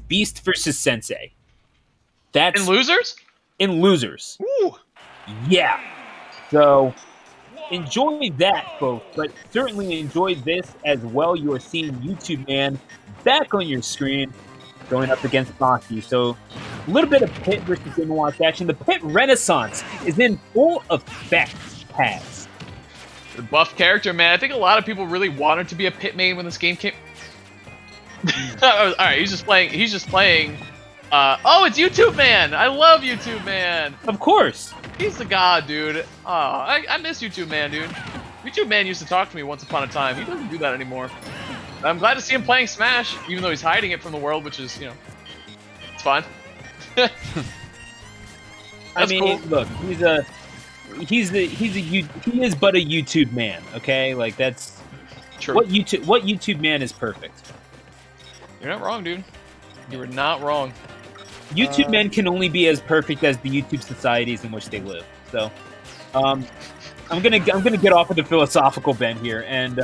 Beast versus Sensei. In losers? In losers. Ooh. Yeah. So enjoy that, folks, but certainly enjoy this as well. You are seeing YoutubeMan back on your screen going up against Bashi. So a little bit of Pit versus Game & Watch action. The Pit Renaissance is in full effect, Has. The buff character, man. I think a lot of people really wanted to be a Pit main when this game came. All right, he's just playing. Oh, it's YoutubeMan. I love YoutubeMan. Of course. He's the god, dude. Oh, I miss YoutubeMan, dude. YoutubeMan used to talk to me once upon a time. He doesn't do that anymore. I'm glad to see him playing Smash, even though he's hiding it from the world, which is, you know, it's fine. I mean, cool. Look, he is but a YouTube man, okay? Like that's True. What YouTube man is perfect. You're not wrong, dude. You were not wrong. YouTube men can only be as perfect as the YouTube societies in which they live. So, I'm gonna get off of the philosophical bend here and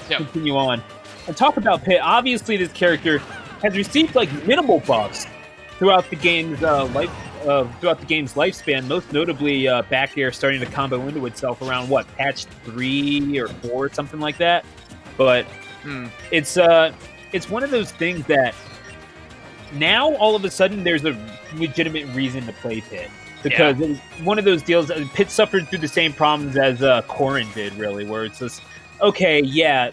continue on and talk about Pit. Obviously, this character has received like minimal buffs throughout the game's lifespan. Most notably, back air starting to combo into itself around what, patch 3 or 4, something like that. But it's one of those things that now all of a sudden there's a legitimate reason to play Pit, because it was one of those deals. Pit suffered through the same problems as Corrin did, really, where it's just, okay, yeah,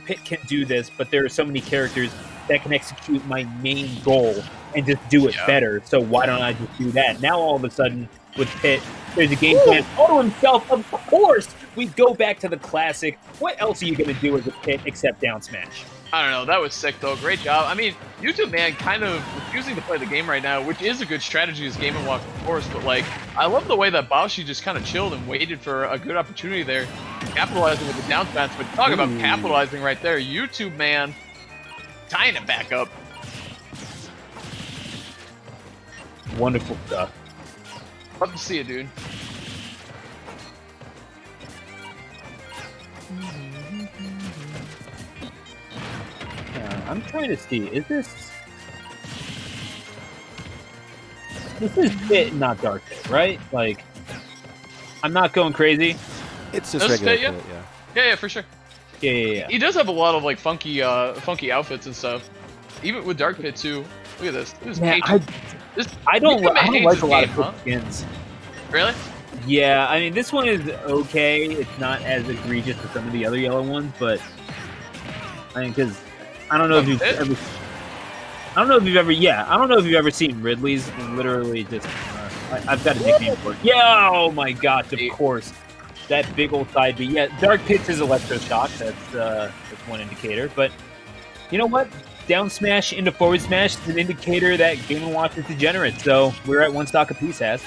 Pit can do this, but there are so many characters that can execute my main goal and just do it better, so why don't I just do that? Now all of a sudden with Pit, there's a game plan all to himself. Of course, we go back to the classic. What else are you going to do as a Pit except down smash? I don't know. That was sick, though. Great job. I mean, YoutubeMan kind of refusing to play the game right now, which is a good strategy as Game & Watch, of course, but, like, I love the way that Bashi just kind of chilled and waited for a good opportunity there, capitalizing with the down smash. But talk about capitalizing right there. YoutubeMan tying it back up. Wonderful stuff. Love to see it, dude. I'm trying to see, is this is Pit, not Dark Pit, right? Like, I'm not going crazy. It's just regular Pit, Yeah, for sure. Yeah. He does have a lot of like funky outfits and stuff. Even with Dark Pit too. Look at this. I don't like a lot of Pit skins. Really? Yeah, I mean, this one is okay. It's not as egregious as some of the other yellow ones, but I mean, because I don't know if you've ever seen Ridley's. Literally, just I've got a nickname for it. Yeah, oh my gosh, of course, that big old side B. Yeah, Dark Pit's is electroshock. That's one indicator. But you know what? Down smash into forward smash is an indicator that Game & Watch is degenerate. So we're at one stock apiece, Has.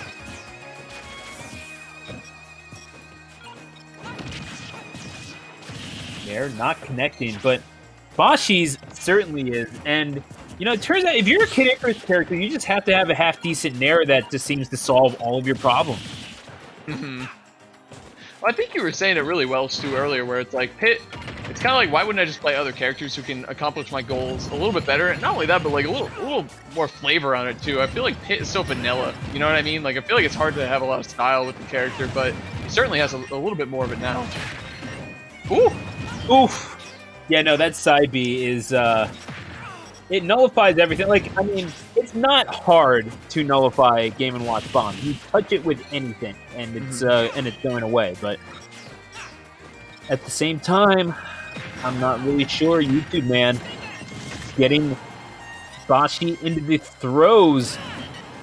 They're not connecting, but Bashi's certainly is. And, you know, it turns out if you're a Kid Icarus character, you just have to have a half-decent Nair that just seems to solve all of your problems. Well, I think you were saying it really well, Stu, earlier, where it's like, Pit, it's kind of like, why wouldn't I just play other characters who can accomplish my goals a little bit better? And not only that, but like a little more flavor on it, too. I feel like Pit is so vanilla, you know what I mean? Like, I feel like it's hard to have a lot of style with the character, but he certainly has a little bit more of it now. Ooh! Oof. Yeah, no, that side B is, it nullifies everything. Like, I mean, it's not hard to nullify Game & Watch bomb. You touch it with anything, and it's going away. But at the same time, I'm not really sure YoutubeMan getting Bashi into the throes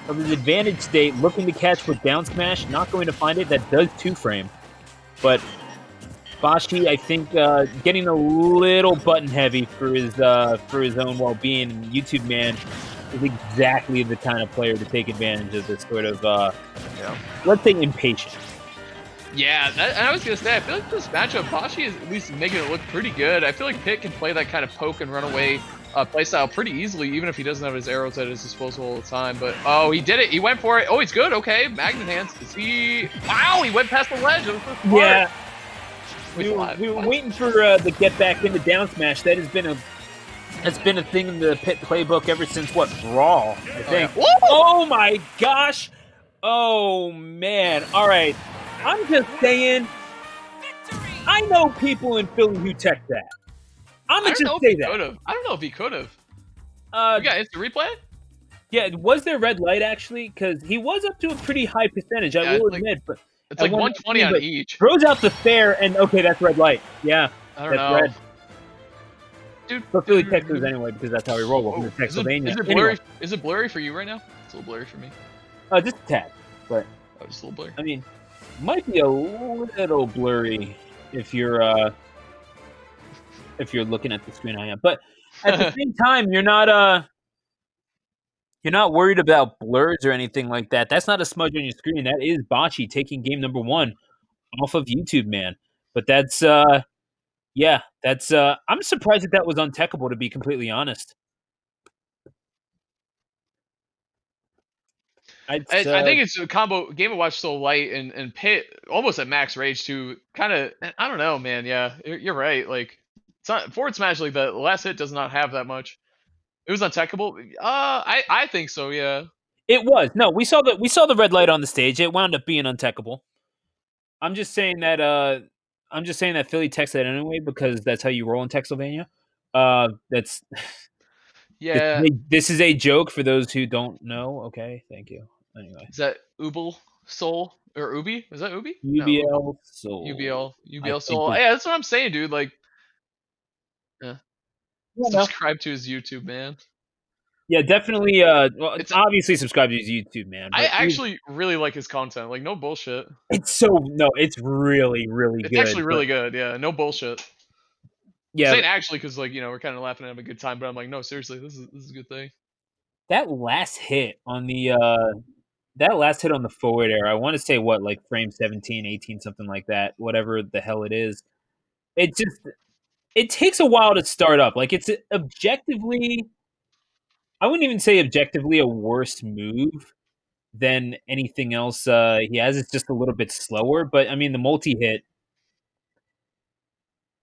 of his advantage state, looking to catch with down smash, not going to find it. That does 2-frame. But Bashi, I think, getting a little button heavy for his own well-being. And YoutubeMan is exactly the kind of player to take advantage of this sort of, let's say, impatience. Yeah, and I was going to say, I feel like this matchup, Bashi is at least making it look pretty good. I feel like Pit can play that kind of poke and run away playstyle pretty easily, even if he doesn't have his arrows at his disposal all the time. But, oh, he did it. He went for it. Oh, he's good. Okay, Magnet Hands. Is he... Wow, he went past the ledge. That was so smart. Yeah. We were waiting for the get back into down smash. That has been a That's been a thing in the Pit playbook ever since what, Brawl, I Oh yeah. think. Woo! Oh my gosh! Oh man! All right, I'm just saying. I know people in Philly who tech that. I'm I gonna don't just know if say he that. could have. I don't know if he could have. Uh, We got instant replay. yeah, was there red light actually? Because he was up to a pretty high percentage, I Yeah, will admit. But it's at like 120 119, on but each. throws out the fair, and okay, that's red light. Yeah, I don't that's know. red. Dude, But Philly Texas anyway, because that's how we roll. Welcome oh, to Texylvania. is it Anyway, blurry? Is it blurry for you right now? It's a little blurry for me. just a tad. But Oh, just a little blurry. I mean, might be a little blurry if you're looking at the screen I am. But at the same time, you're not worried about blurs or anything like that. That's not a smudge on your screen. That is Bashi taking game number 1 off of YoutubeMan. But that's yeah, that's I'm surprised that was untechable, to be completely honest. It's I think it's a combo. Game of Watch so light and Pit almost at max rage too. Kind of. I don't know, man. Yeah, you're right. Like it's not forward smash. Like the last hit does not have that much. It was untechable. I think so. Yeah. it was. No, we saw the red light on the stage. It wound up being untechable. I'm just saying that Philly texted that anyway because that's how you roll in Texylvania. That's Yeah. this is a joke for those who don't know. Okay, thank you. Anyway, Is that Ubel Soul or Ubi? Is that Ubi? No, Ubel. UBL Soul. I UBL think Soul. is Yeah, that's what I'm saying, dude. Like, yeah. yeah, no. Subscribe to his YouTube, man. Yeah, definitely. Well, It's obviously subscribe to his YouTube, man. I But actually really like his content. Like, no bullshit. it's so no, it's really really It's actually good. But really good. Yeah, no bullshit. I'm yeah, saying actually because like we're kind of laughing and having a good time, but I'm like, no, seriously, this is a good thing. that last hit on the forward air, I want to say what, like frame 17, 18, something like that, whatever the hell it is. It just it takes a while to start up. Like it's objectively, I wouldn't even say objectively a worse move than anything else he has. It's just a little bit slower. But I mean, the multi hit,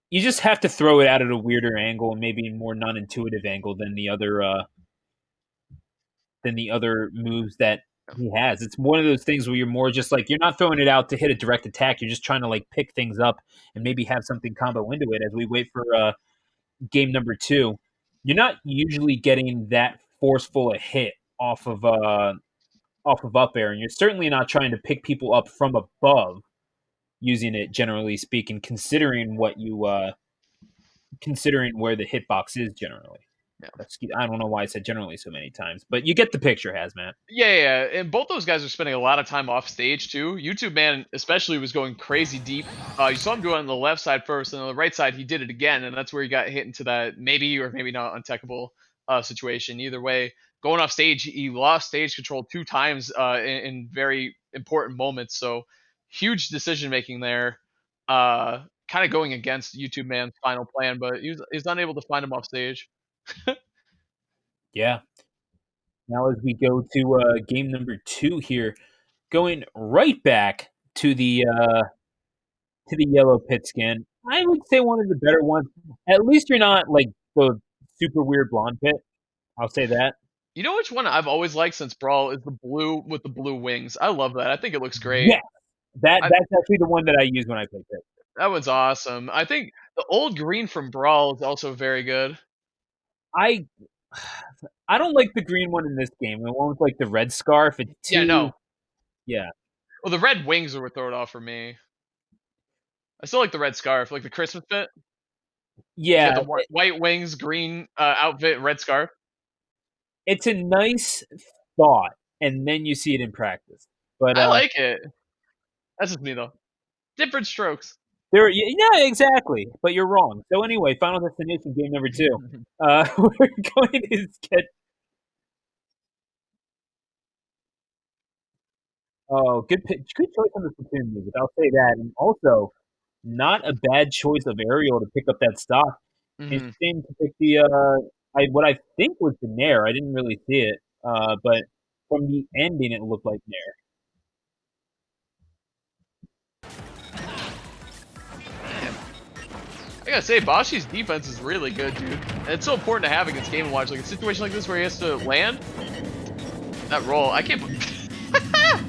you just have to throw it out at a weirder angle and maybe a more non-intuitive angle than the other moves that he has. It's one of those things where you're more just like, you're not throwing it out to hit a direct attack. You're just trying to like pick things up and maybe have something combo into it as we wait for game number 2. You're not usually getting that forceful a hit off of up air, and you're certainly not trying to pick people up from above using it. Generally speaking, considering where the hitbox is generally. Yeah. I don't know why I said generally so many times, but you get the picture, Hazmat. Yeah, and both those guys are spending a lot of time off stage too. YouTube Man especially was going crazy deep. You saw him do it on the left side first, and on the right side he did it again, and that's where he got hit into that maybe or maybe not untechable situation. Either way, going off stage, he lost stage control 2 times in very important moments. So huge decision making there. Kind of going against YouTube Man's final plan, but he was unable to find him off stage. Yeah. Now as we go to game number 2 here, going right back to the yellow pit skin. I would say one of the better ones. At least you're not like the super weird blonde pit. I'll say that. You know which one I've always liked since Brawl is the blue with the blue wings. I love that. I think it looks great. Yes, I that's actually the one that I use when I play pit. That one's awesome. I think the old green from Brawl is also very good. I I don't like the green one in this game. The one with like the red scarf. It's Yeah, too no. yeah. Well, the red wings are what throw it off for me. I still like the red scarf, like the Christmas bit. You got Yeah, the white wings, green outfit, red scarf. it's a nice thought, and then you see it in practice. But I like it. That's just me though. Different strokes. yeah, exactly. But you're wrong. So anyway, Final Destination game number 2. We're going to get good choice on the platoon music. I'll say that, and also not a bad choice of Ariel to pick up that stock. hmm Interesting to pick what I think was the Nair. I didn't really see it, but from the ending, it looked like Nair. I gotta say, Bashi's defense is really good, dude. And it's so important to have against Game & Watch. Like a situation like this where he has to land that roll. I can't.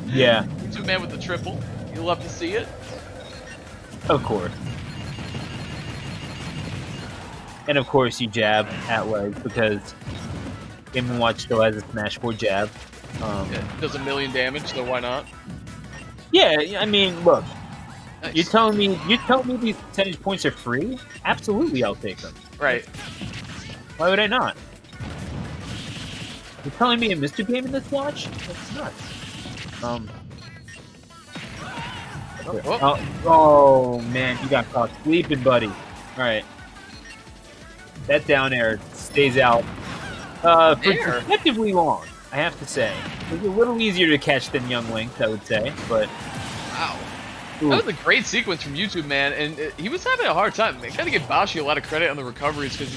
Yeah. YoutubeMan with the triple. You'll love to see it. Of course. And of course, you jab at leg because Game & Watch still has a Smashboard jab. Yeah, it does a million damage, so why not? Yeah, I mean, look. Nice. You're telling me these percentage points are free? Absolutely, I'll take them. Right. Why would I not? You're telling me a Mr. Game in this watch? That's nuts. Oh man, you got caught sleeping, buddy. All right, that down air stays out for effectively long. I have to say, it's a little easier to catch than Young Links, I would say, but wow. Ooh. That was a great sequence from YoutubeMan, and he was having a hard time. They gotta give Bashi a lot of credit on the recoveries because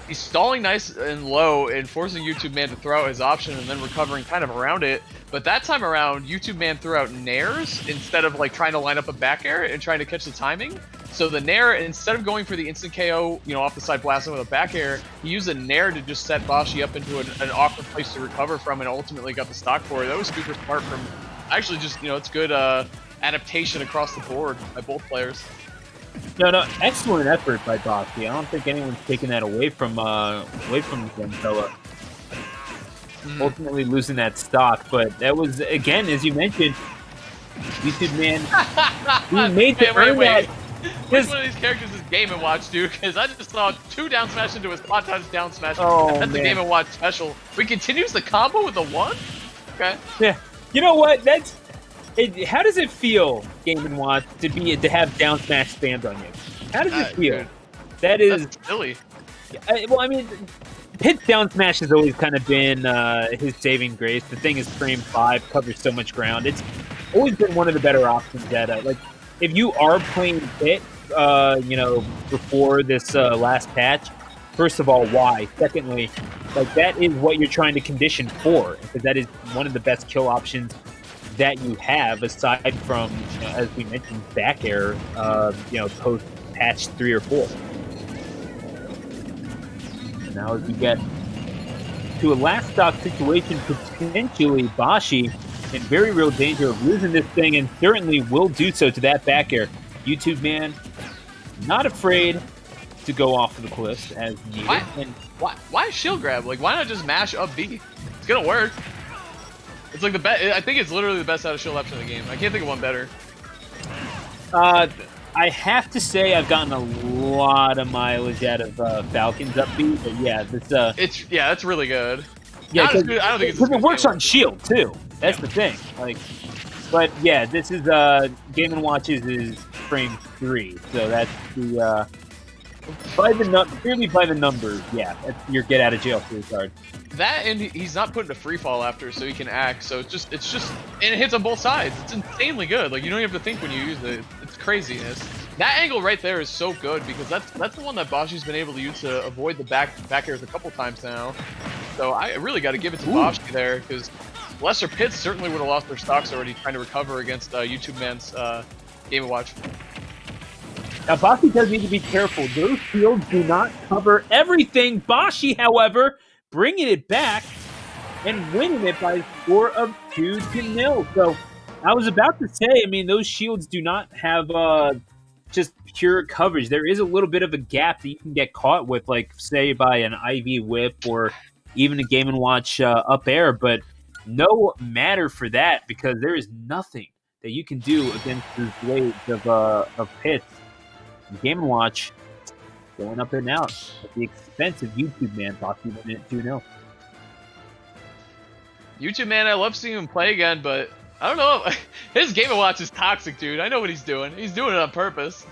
he's stalling nice and low and forcing YoutubeMan to throw out his option and then recovering kind of around it. But that time around, YoutubeMan threw out nairs instead of like trying to line up a back air and trying to catch the timing. So the nair, instead of going for the instant KO, you know, off the side blasting with a back air, he used a nair to just set Bashi up into an awkward place to recover from and ultimately got the stock for it. That was super smart from, actually just, you know, it's good adaptation across the board by both players. No, excellent effort by Bashi. I don't think anyone's taking that away from Gonzalo. Ultimately losing that stock, but that was, again, as you mentioned, YoutubeMan, he made to earn that. Which one of these characters is Game & Watch, dude? Because I just saw 2 down smash into his spot touch down smash. Oh, that's man. a Game & Watch special. We continues the combo with a 1? Okay. Yeah. You know what? How does it feel, Game & Watch, to have down smash spammed on you? How does it feel? Dude, That's silly. Well, I mean, Pit's down smash has always kind of been his saving grace. The thing is, frame 5 covers so much ground. It's always been one of the better options that, like, if you are playing Pit, you know, before this last patch, first of all, why? Secondly, like, that is what you're trying to condition for, because that is one of the best kill options that you have, aside from, you know, as we mentioned, back air, you know, post patch 3 or 4. And now as we get to a last stock situation, potentially Bashi in very real danger of losing this thing, and certainly will do so to that back air. YoutubeMan not afraid to go off of the cliffs as needed. Why shield grab? Like, why not just mash up B? It's gonna work. It's like the best. I think it's literally the best out of shield option in the game. I can't think of one better. I have to say I've gotten a lot of mileage out of Falcon's up B, but yeah, this that's really good. Yeah, I don't think it's it works on shield too. That's the thing. Like, but yeah, this is Game & Watch's is frame 3, so that's the purely by the numbers. Yeah, that's your get out of jail free card. That, and he's not putting a free fall after, so he can act. So it's just, and it hits on both sides. It's insanely good. Like, you don't even have to think when you use it. It's craziness. That angle right there is so good because that's the one that Bashi's been able to use to avoid the back airs a couple times now. So I really got to give it to Bashi there, because lesser Pits certainly would have lost their stocks already trying to recover against YoutubeMan's Game & Watch. Now, Bashi does need to be careful. Those shields do not cover everything. Bashi, however, bringing it back and winning it by a score of 2-0. So I was about to say, I mean, those shields do not have just pure coverage. There is a little bit of a gap that you can get caught with, like, say, by an IV whip or even a Game & Watch up air, but no matter for that, because there is nothing that you can do against these blades of Pits. Game & Watch going up and out at the expense of YoutubeMan, Bashi winning it 2-0. YoutubeMan, I love seeing him play again, but I don't know. His Game & Watch is toxic, dude. I know what he's doing. He's doing it on purpose.